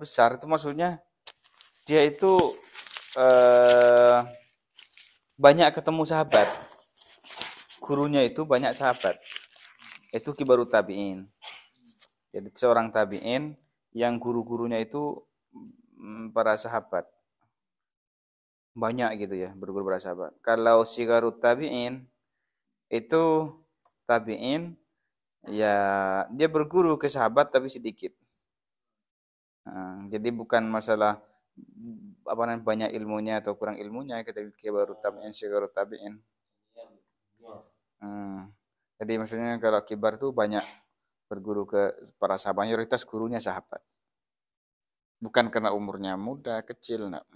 besar itu maksudnya dia itu eh, banyak ketemu sahabat. Gurunya itu banyak sahabat. Itu kibarut tabi'in. Jadi seorang tabi'in yang guru-gurunya itu para sahabat. Banyak gitu ya, berguru para sahabat. Kalau sigarut tabi'in itu tabi'in ya dia berguru ke sahabat tapi sedikit. Nah, jadi bukan masalah apa namanya banyak ilmunya atau kurang ilmunya ketika kibarut tabi'in sigarut tabi'in. Jadi maksudnya kalau kibar itu banyak berguru ke para sahabat, mayoritas gurunya sahabat. Bukan karena umurnya muda, kecil, nak.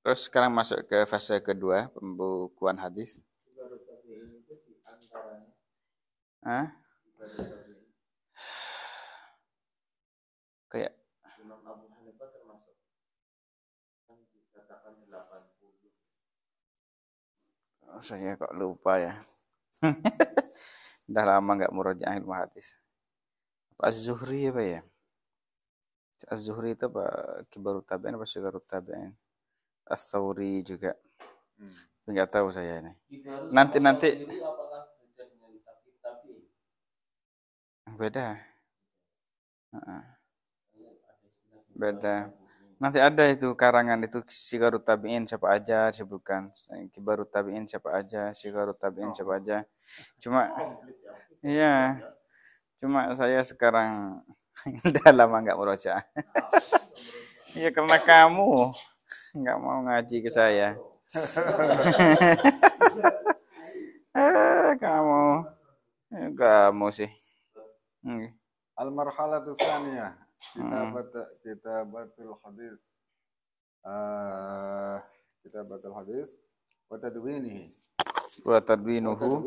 Terus sekarang masuk ke fase kedua, pembukuan hadis. Hah? Kayak Imam Abu Hanifah termasuk kan dikatakan 80. Saya kok lupa ya. Udah lama nggak murojaah ilmu hadis. Az-Zuhri apa ya? Az-Zuhri itu apa kibarut tabi'in apa sigarut tabi'in? As-Sauri juga. Enggak tahu saya ini. Nanti beda. Beda. Nanti ada itu karangan itu sigarut tabi'in siapa aja disebutkan. Kibarut tabi'in siapa aja, sigarut tabi'in siapa aja. Cuma iya. Cuma saya sekarang udah lama nggak murojaah. Iya karena kamu nggak mau ngaji ke saya. Kamu sih. Al-marhalatu tsaniyah kitabatul hadis. Kitabatul hadis wa tadwinihi. Wa tadwinuhu.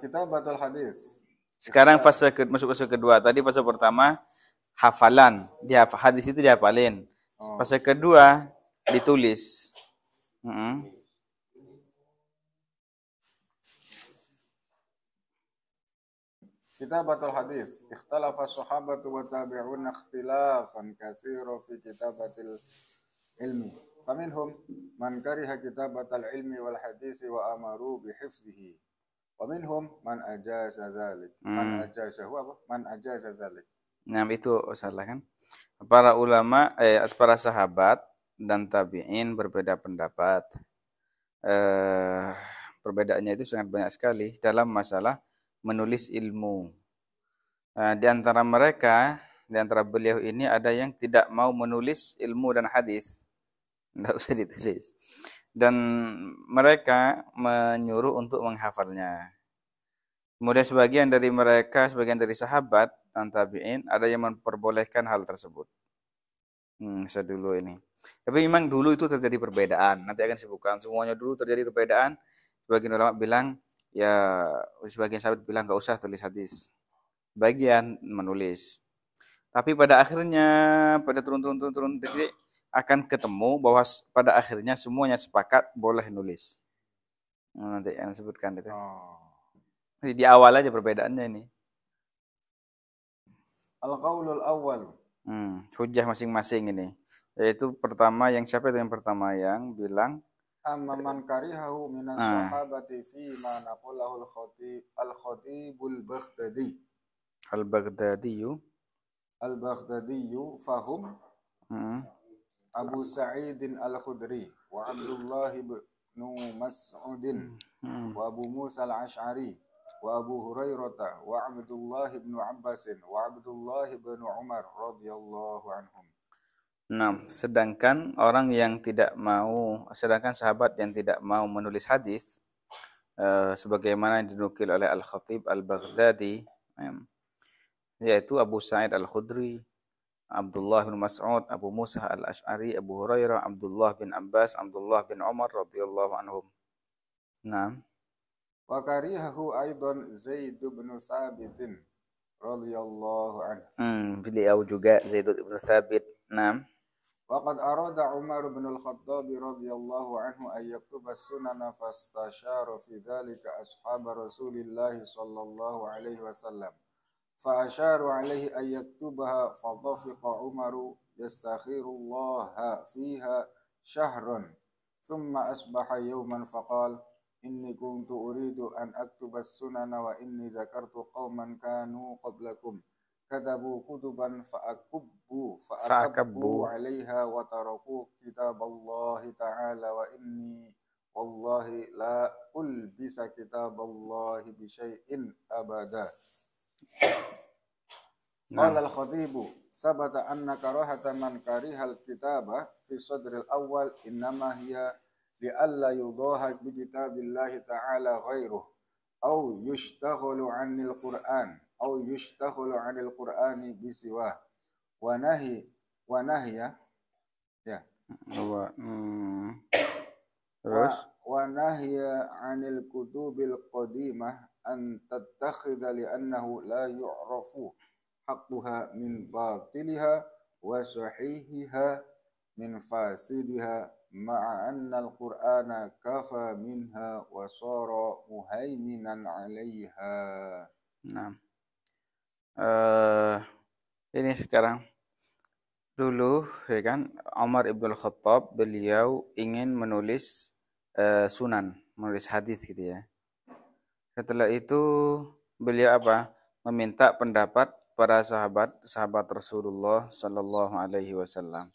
Kitabatul hadis. Sekarang masuk fase kedua. Tadi fase pertama hafalan, hadis itu dihafalin. Fase kedua ditulis. Kitabatul hadis. Ikhtalafa sahabatu wa tabi'un ikhtilafan katsira fi kitabatil ilmi. Faminhum man kariha kitabatal ilmi wal hadisi wa amaru bi hifdhihi. Wa minhum man ajaza dzalik. Man ajaza dzalik. Nah, itu salah kan? Para ulama, para sahabat dan tabi'in berbeda pendapat. Perbedaannya itu sangat banyak sekali dalam masalah menulis ilmu. Di antara mereka, di antara beliau ini ada yang tidak mau menulis ilmu dan hadis. Tidak usah ditulis. Dan mereka menyuruh untuk menghafalnya. Kemudian sebagian dari mereka, sebagian dari sahabat dan tabi'in ada yang memperbolehkan hal tersebut. Saya dulu ini. Tapi memang dulu itu terjadi perbedaan. Nanti akan disebutkan. Semuanya dulu terjadi perbedaan. Sebagian ulama bilang, ya sebagian sahabat bilang nggak usah tulis hadis. Bagian menulis. Tapi pada akhirnya, pada turun titik akan ketemu bahwa pada akhirnya semuanya sepakat boleh nulis. Nanti akan sebutkan itu. Jadi di awal aja perbedaannya ini. Al-qaulul awwal. Hujah masing-masing ini. Yaitu pertama yang siapa itu yang pertama yang bilang amma man karihahu minas sahabati fi ma naqalahu al-khatibul Baghdadi. Al-Baghdadiyu fahum Abu Sa'idin al-Khudri wa Abdullah ibn Mas'udin wa Abu Musa al-Ash'ari wa Abu Hurairah wa Abdullah ibn Abbas wa Abdullah ibn Umar radhiyallahu anhum. Nah, sedangkan sahabat yang tidak mau menulis hadis sebagaimana dinukil oleh Al-Khatib Al-Baghdadi yaitu Abu Sa'id Al-Khudri, Abdullah bin Mas'ud, Abu Musa Al-Ash'ari, Abu Hurairah, Abdullah bin Abbas, Abdullah bin Umar radhiyallahu anhum. Nah, wa karihahu aidan Zaid bin Thabit radhiyallahu anhu. Beliau juga Zaid bin Thabit. Nah, وقد أراد عمر بن الخطاب رضي الله عنه أن يكتب السنن فاستشار في ذلك أصحاب رسول الله صلى الله عليه وسلم فأشاروا عليه أن يكتبها فطفق عمر يستخير الله فيها شهرا ثم أصبح يوما فقال إني كنت أريد أن أكتب السنن وإني ذكرت قوما كانوا قبلكم كتبوا كتبا فأكبوا عليها وتركوا كتاب الله تعالى وإني والله لا ألبس كتاب الله بشيء أبدا. قال الخطيب ثبت أن كراهة من كره الكتاب في صدر الأول إنما هي لئلا يضاهك بكتاب الله تعالى غيره أو يشتغل عن القرآن بسواه ونهي عن الكتب القديمة أن تتخذ لأنه لا يعرف حقها من باطلها وصحيحها من فاسدها مع أن القرآن كفى منها وصار مهيمنا عليها. Nah, ini sekarang dulu ya kan Umar ibn Khattab beliau ingin menulis sunan, menulis hadis gitu ya. Setelah itu beliau meminta pendapat para sahabat Rasulullah Sallallahu Alaihi Wasallam.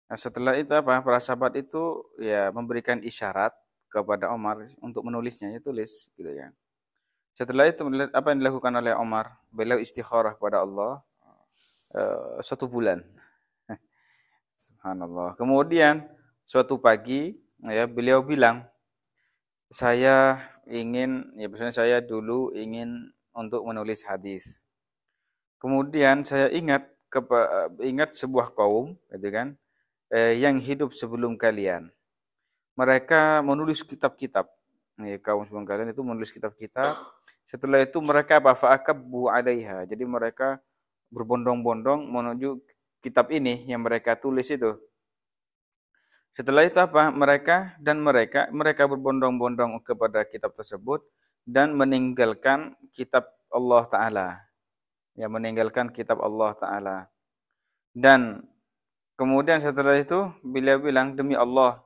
Nah, setelah itu para sahabat itu ya memberikan isyarat kepada Umar untuk menulisnya, ya tulis gitu kan. Setelah itu apa yang dilakukan oleh Umar? Beliau istikharah kepada Allah 1 bulan. Subhanallah. Kemudian suatu pagi ya beliau bilang, misalnya saya dulu ingin untuk menulis hadis. Kemudian saya ingat sebuah kaum, gitu kan, yang hidup sebelum kalian. Mereka menulis kitab-kitab. Kaum sebelum kalian itu menulis kitab-kitab. Setelah itu mereka fa'akabbu 'alaiha. Jadi mereka berbondong-bondong menuju kitab ini yang mereka tulis itu. Setelah itu mereka berbondong-bondong kepada kitab tersebut dan meninggalkan kitab Allah Ta'ala. Ya, meninggalkan kitab Allah Ta'ala. Dan kemudian setelah itu beliau bilang, demi Allah,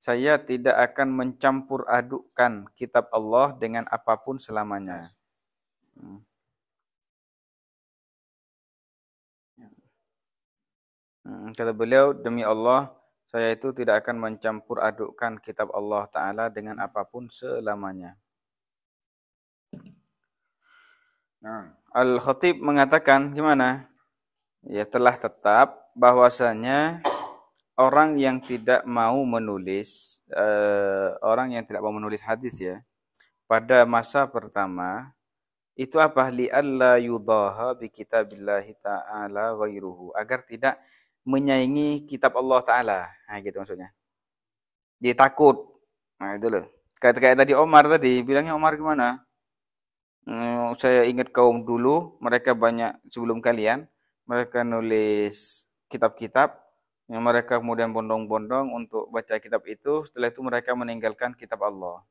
saya tidak akan mencampur adukkan kitab Allah dengan apapun selamanya. Kata beliau, demi Allah, saya itu tidak akan mencampur adukkan kitab Allah Ta'ala dengan apapun selamanya. Nah, Al-Khatib mengatakan gimana? Ya, telah tetap bahwasanya orang yang tidak mau menulis hadis ya pada masa pertama itu li'alla yudaha bi kitabillahi ta'ala ghairuhu, agar tidak menyaingi kitab Allah Ta'ala. Nah, gitu maksudnya. Dia takut. Nah, itu loh. Kayak tadi Omar tadi, bilangnya Omar gimana? Saya ingat kaum dulu, mereka banyak sebelum kalian, mereka nulis kitab-kitab, yang mereka kemudian bondong-bondong untuk baca kitab itu, setelah itu mereka meninggalkan kitab Allah.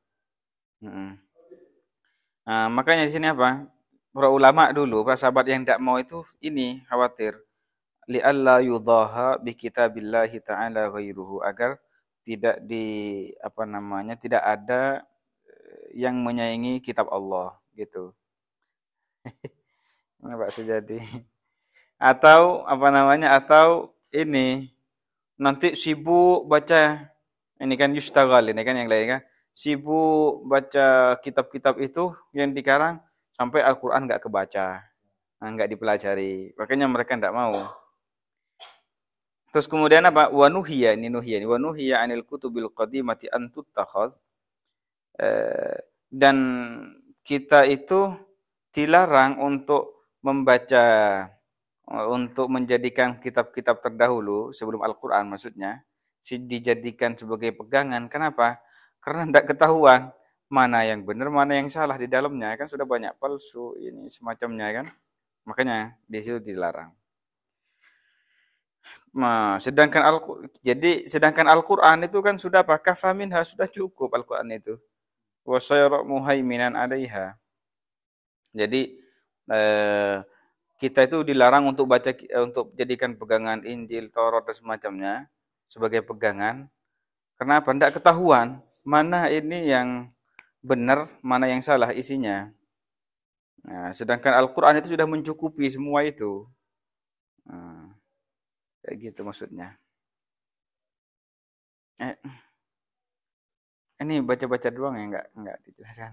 Nah, makanya di sini para ulama dulu, para sahabat yang tidak mau itu ini khawatir li'alla yudaha bi kitabillahi ta'ala ghairuhu, agar tidak tidak ada yang menyaingi kitab Allah gitu. Nah, Pak Sujadi. Atau ini nanti sibuk baca, ini kan yustagal, ini kan yang lain kan, sibuk baca kitab-kitab itu yang dikarang sampai Al-Quran nggak kebaca, nggak dipelajari, makanya mereka nggak mau. Terus kemudian wanuhiya anil kutubil qadimati an tuttakhadh, dan kita itu dilarang untuk membaca, untuk menjadikan kitab-kitab terdahulu sebelum Al-Quran maksudnya dijadikan sebagai pegangan. Kenapa? Karena tidak ketahuan mana yang benar, mana yang salah di dalamnya, kan sudah banyak palsu ini semacamnya kan. Makanya di situ dilarang. Nah, sedangkan Al-Qur'an itu kan sudah apa? Kafa minha, sudah cukup Al-Qur'an itu. Wa sayara muhaiminan 'alaiha. Jadi eh, kita itu dilarang untuk untuk jadikan pegangan Injil, Taurat dan semacamnya sebagai pegangan. Kenapa? Tidak ketahuan mana ini yang benar, mana yang salah isinya. Nah, sedangkan Al-Quran itu sudah mencukupi semua itu. Nah, kayak gitu maksudnya. Eh, ini baca-baca doang ya, enggak dijelaskan.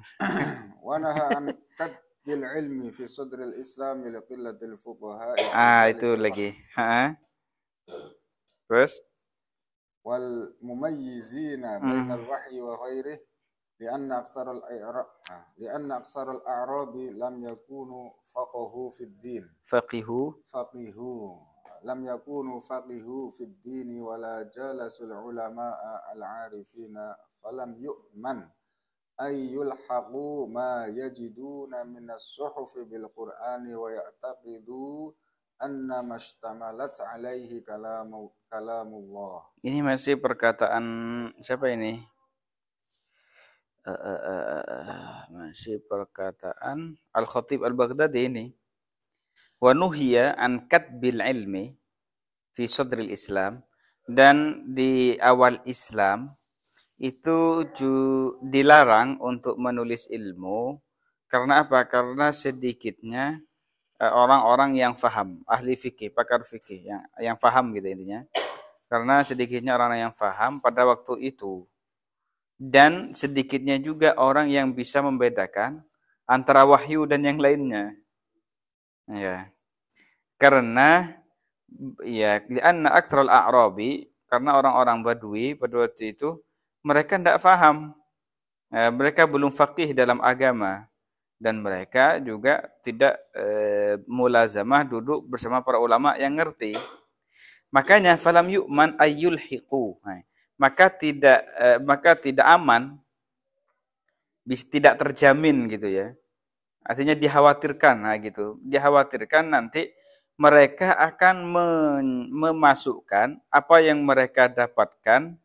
ونهى عن كتب العلم في صدر الإسلام لقلة الفقهاء في Itu ذلك lagi. الوقت Terus? والمميزين بين الوحي وغيره لأن أكثر الأعراب لم يكونوا فقهوا في الدين لم يكونوا فقهوا في الدين ولا جالسوا العلماء العارفين فلم يؤمن أن يلحقوا ما يجدون من الصحف بالقرآن ويعتقدوا أن ما اشتملت عليه كلام الله. Ini masih perkataan siapa ini? Masih perkataan Al-Khatib Al-Baghdadi ini. Wa nuhiya an katbil ilmi fi sadril Islam, dan di awal Islam itu dilarang untuk menulis ilmu. Karena apa? Karena sedikitnya orang-orang yang faham, ahli fikih, pakar fikih yang faham gitu intinya. Karena sedikitnya orang yang faham pada waktu itu. Dan sedikitnya juga orang yang bisa membedakan antara wahyu dan yang lainnya. Ya. Karena lianna aktsarul a'rabi, karena orang-orang Badui pada waktu itu mereka tidak faham. Mereka belum faqih dalam agama dan mereka juga tidak mulazamah duduk bersama para ulama yang ngerti. Makanya falam yu'man ayyulhiqu. Maka tidak aman, tidak terjamin gitu ya. Artinya dikhawatirkan, gitu. Dikhawatirkan nanti mereka akan memasukkan apa yang mereka dapatkan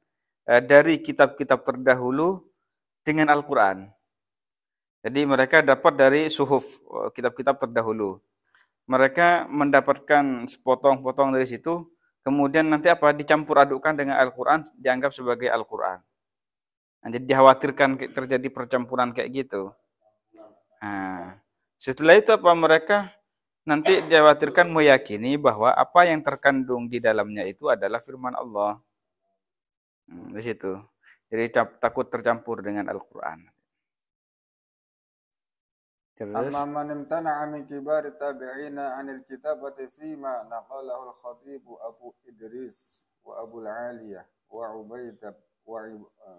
dari kitab-kitab terdahulu dengan Al-Quran. Jadi mereka dapat dari suhuf, kitab-kitab terdahulu. Mereka mendapatkan sepotong-potong dari situ, kemudian nanti apa? Dicampur adukkan dengan Al-Quran, dianggap sebagai Al-Quran. Jadi dikhawatirkan terjadi percampuran kayak gitu. Nah, setelah itu apa? Mereka nanti dikhawatirkan meyakini bahwa apa yang terkandung di dalamnya itu adalah firman Allah. Di situ. Jadi takut tercampur dengan Al-Quran. أما من امتنع من كبار التابعين عن الكتابة فيما نقله الخطيب أبو إدريس وأبو العالية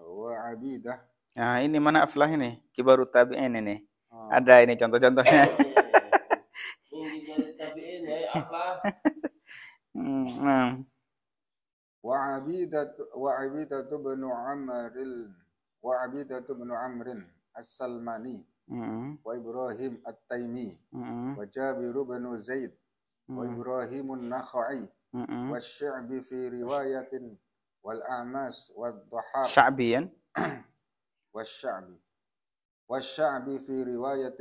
وعبيدة. Nah, ini mana aflah ini? Kibarut tabi'in ini. Ada ini contoh-contohnya. وعبيدة بن عمرو السلماني وإبراهيم التيمي وجابر بن زيد وإبراهيم النخعي والشعبي في رواية والأعمش والضحاك شعبيا والشعبي في رواية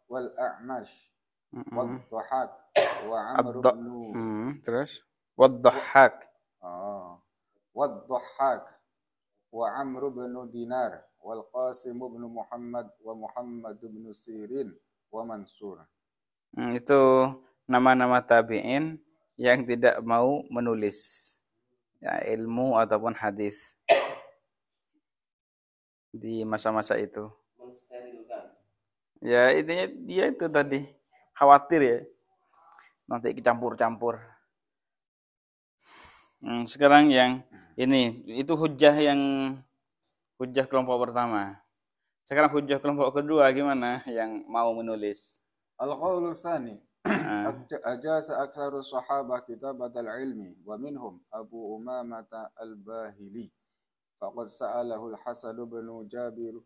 والأعمش والضحاك وعمر بن والضحاك وعمر بن دينار والقاسم بن محمد ومحمد بن سيرين ومنصور. Itu nama-nama tabi'in yang tidak mau menulis ya, ilmu ataupun hadis di masa-masa itu. Ya intinya dia itu tadi khawatir ya nanti kecampur-campur. Sekarang yang ini itu hujah kelompok pertama. Sekarang hujah kelompok kedua gimana yang mau menulis? Al-qaulu tsani ajaza aktsaru sahabah kitabat al-ilmi wa minhum Abu Umamah al-Bahili faqad sa'alahu al-Hasan bin Jabir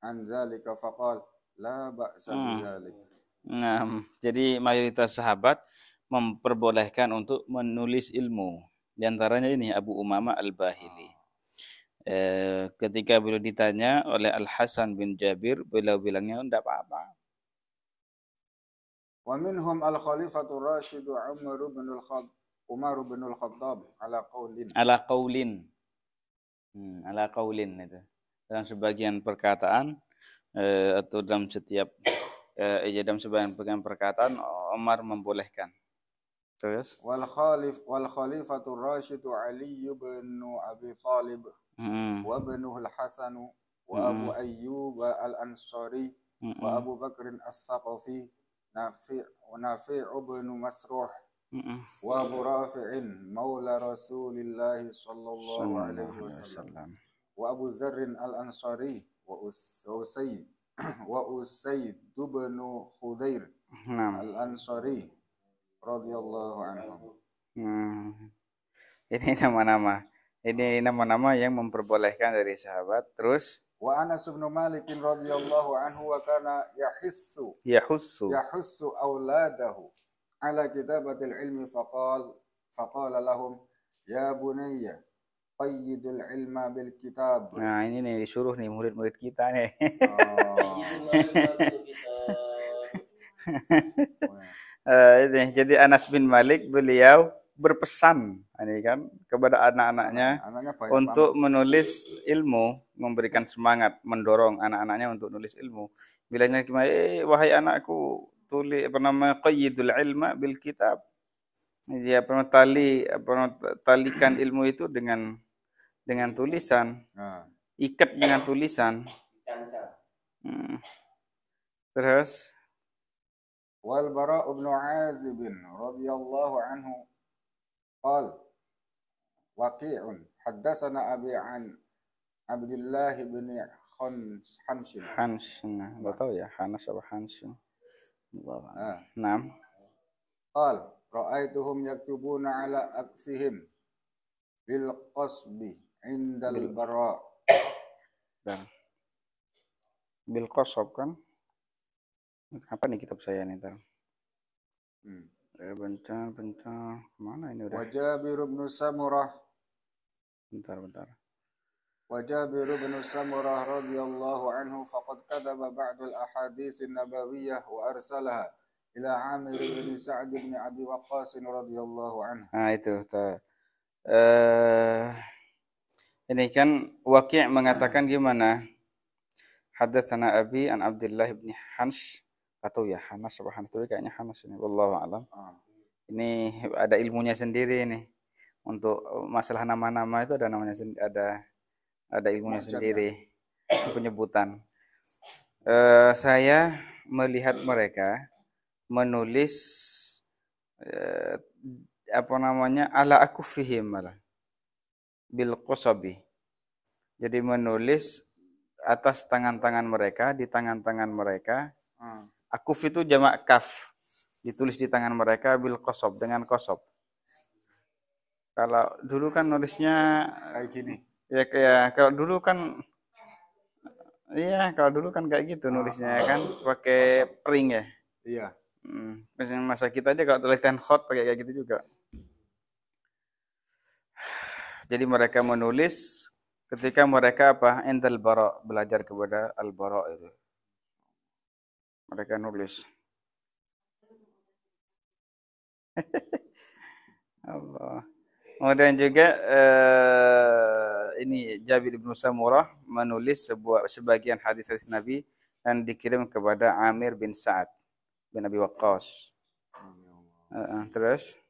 an dzalika faqala la ba'sa bidzalik. Nah, jadi mayoritas sahabat memperbolehkan untuk menulis ilmu. Di antaranya ini Abu Umamah Al-Bahili. Ketika beliau ditanya oleh Al-Hasan bin Jabir, beliau bilangnya enggak apa-apa. Wa minhum al-khalifatur Rasyid Umar bin al-Khattab ala qaulin. Ala qaulin. Ala qaulin itu. Dalam sebagian perkataan atau dalam setiap dalam sebagian perkataan Umar membolehkan. Terus wal khalifatur Rasyid Ali bin Abi Thalib wa ibnuhu al-Hasan wa Abu Ayyub al-Ansari wa Abu Bakr as-Saqafi Nafi' bin Masruh wa Abu Rafi'in maula Rasulillah sallallahu alaihi wasallam wa Abu Zarr al-Ansari wa Usayd bin Khudair al-Ansari radhiyallahu anhu. Ini nama-nama yang memperbolehkan dari sahabat. Terus wa Anas bin Malik radhiyallahu anhu wa kana yahussu auladahu ala kitabatil ilmi faqala lahum ya bunayya qayyidul ilma bil kitab. Nah, ini nih disuruh nih murid-murid kita nih. Jadi Anas bin Malik beliau berpesan ini kan kepada anak-anaknya untuk menulis ilmu, memberikan semangat, mendorong anak-anaknya untuk nulis ilmu. Bilangnya gimana? Wahai anakku, tulis qayyidul ilma bil kitab. Dia talikan ilmu itu dengan tulisan. Ikat dengan tulisan. Terus wal Bara' bin Azib radhiyallahu anhu qala Waqi'un haddatsana abi an Abdullah bin Hansh. Enggak tahu ya, Hanas apa Hansh. Naam. Qala ra'aituhum yaktubuna ala akfihim bil qasbi indal Bara'. Dan bil qasab kan? Apa nih kitab saya nih, Tar? Bentar. Mana ini udah? Wajabir bin Samurah. Bentar. Wajabir bin Samurah radhiyallahu anhu faqad kataba ba'd al-ahadits an-nabawiyyah wa arsalaha ila Amir bin Sa'd bin Abi Waqqas radhiyallahu anhu. Itu. Ini kan Waqi' mengatakan gimana? Haddatsana Abi an Abdullah bin Hansh. Atau ya Hanas apa Hanas, tapi kayaknya Hanas ini, wallahu a'lam. Ini ada ilmunya sendiri nih. Untuk masalah nama-nama itu ada namanya ada ilmunya sendiri, penyebutan. Saya melihat mereka menulis ala akufihim malah bil qasabi. Jadi menulis atas tangan-tangan mereka, di tangan-tangan mereka. Akuf itu jamak kaf, ditulis di tangan mereka bil qasab, dengan qasab. Kalau dulu kan nulisnya kayak gini. Ya kalau dulu kan kayak gitu nulisnya kan pakai pring ya. Iya. Masa kita aja kalau tulisan khot pakai kayak gitu juga. Jadi mereka menulis ketika mereka indal Bara', belajar kepada al-Bara' itu. Mereka nulis. Allah. Kemudian juga ini Jabir bin Samurah menulis sebagian hadis-hadis Nabi dan dikirim kepada Amir bin Sa'ad bin Abi Waqqas. Terus